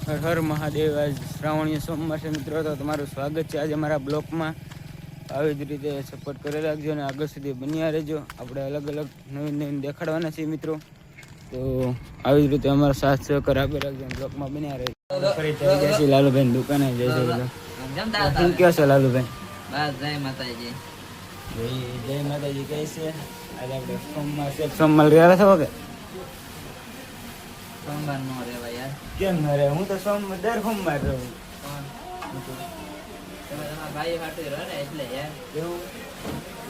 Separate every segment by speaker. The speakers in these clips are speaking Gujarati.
Speaker 1: હર હર મહાદેવ. આજ શ્રાવણીય સોમવાર છે મિત્રો, તો તમારું સ્વાગત છે આજે અમારા બ્લોકમાં. આવી જ રીતે સપોર્ટ કરી રાખજો અને આગળ સુધી બન્યા રહેજો. આપણે અલગ અલગ નવીન દેખાડવાના છીએ મિત્રો, તો આવી જ રીતે અમારો સાથ સહકાર આપી રાખજો. બ્લોકમાં બન્યા રહેજો. ફરી લાલુભાઈ દુકાને જય શું કહો છો લાલુભાઈ?
Speaker 2: બસ જય માતાજી.
Speaker 1: જય માતાજી કહે છે. આજે આપણે સોમવાર રહ્યા છો કે
Speaker 2: સોમવાર નો રેવા યાર?
Speaker 1: કેમ ન રે? હું તો દર સોમવાર રહું.
Speaker 2: તમે તમારા ભાઈ હાટુ રહો ને એટલે યાર.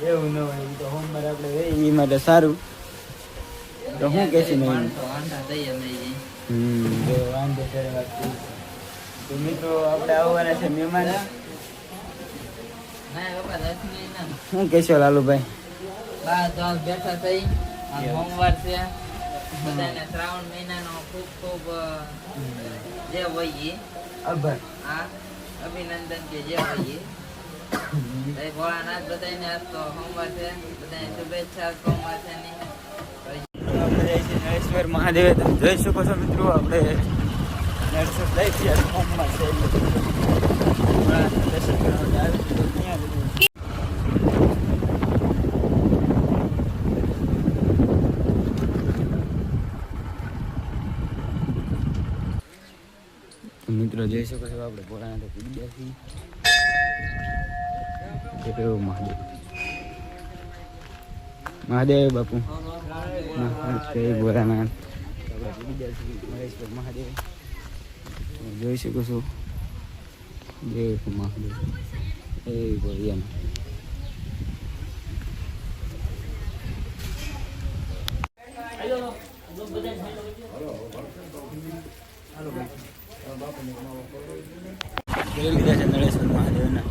Speaker 1: એવું ન હોય, તો સોમવાર આપણે એ માટે સારું. તો હું કે છે ને
Speaker 2: વાંધા દઈએ અમે
Speaker 1: વાંધો કરે વાત. તો મિત્રો આપણે આવવાના છે મહેમાન. શું કહેશો લાલુભાઈ?
Speaker 2: બસ બેઠા થઈ. સોમવાર છે, બધાને શ્રાવણ મહિનાનો ખૂબ ખૂબ જે હોય
Speaker 1: આભાર.
Speaker 2: અભિનંદન કે જે હોય ભોળાનાથ બધાને. આજ તો સોમવાર છે, બધાને શુભેચ્છા સોમવાર છે ની.
Speaker 1: આપણે જઈએ છીએ નળેશ્વર મહાદેવ. તમે જોઈ શકો છો મિત્રો, આપણે નળેશ્વર જઈએ છીએ. સોમવાર છે દર્શન કરવા આવે તો ત્યાં મિત્રો જોઈ શકો છો આપણે ભોળાનાથ પીડ્યા છીએ. મહાદેવ મહાદેવ બાપુ ભોળાનાથ નરેશ્વર મહાદેવ જોઈ શકો છો. જય મહાદેવ એ ભોળિયા. જોઈ લીધા છે નળેશ્વર મહાદેવના.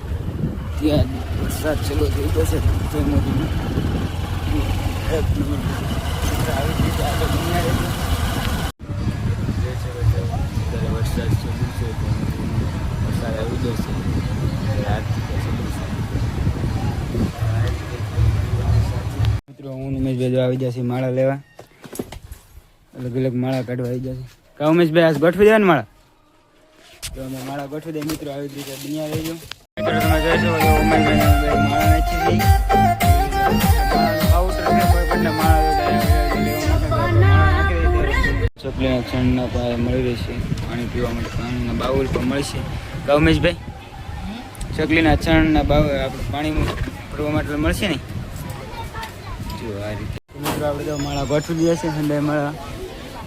Speaker 1: ત્યાં વરસાદ ચાલુ થઈ ગયો છે. જય મોદી એક નંબર આવી રીતે આગળ બન્યા રહેજો. વરસાદ ચાલુ છે, વરસાદ આવી ગયો છે. મિત્રો હું ઉમેશભાઈ આવી જશે માળા લેવા. અલગ અલગ માળા કાઢવા આવી જશે. કા ઉમેશભાઈ આજ ગોઠવી દેવા ને માળા? તો અમે માળા ગોઠવી દઈએ મિત્રો. આવી રીતે બન્યા રહેજો. મિત્રો તમે જોઈ શકો છો ઉમેશભાઈ માળા નાખી દઈ. ચોકલીના છણના પાયા મળી રહેશે. પાણી પીવા માટે પાણીના બાઉલ પણ મળશે. ઉમેશભાઈ ચોકલીના છણના બાઉલ આપણે પાણી ભરવા માટે મળશે ને? જો આ રીતે મિત્રો આપણે તો માળા ગોઠવી દીધા છે. ઠંડા માળા,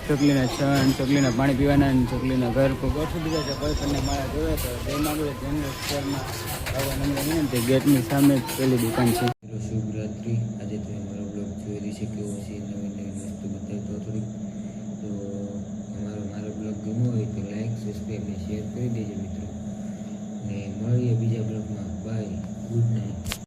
Speaker 1: ચોકલીના છણ, ચોકલીના પાણી પીવાના અને ચોકલીના ઘર પર ગોઠવી દીધા છે. કોઈ પણ માળા જોવે તો જય માંગવે જનરલ સ્ટોરમાં આવવા નંબર વિનંતી. ગેટની સામે જ પહેલી દુકાન છે. શુભરાત્રિ. આજે તમે મારો બ્લોગ જોઈ રહી છે કેવો છે, નવી નવી વસ્તુ બતાવતો થોડીક. તો મારો બ્લોગ ગમ્યો હોય તો લાઈક, સબસ્ક્રાઈબ અને શેર કરી દેજો મિત્રો. ને મળીએ બીજા બ્લોગમાં. Bye, good night.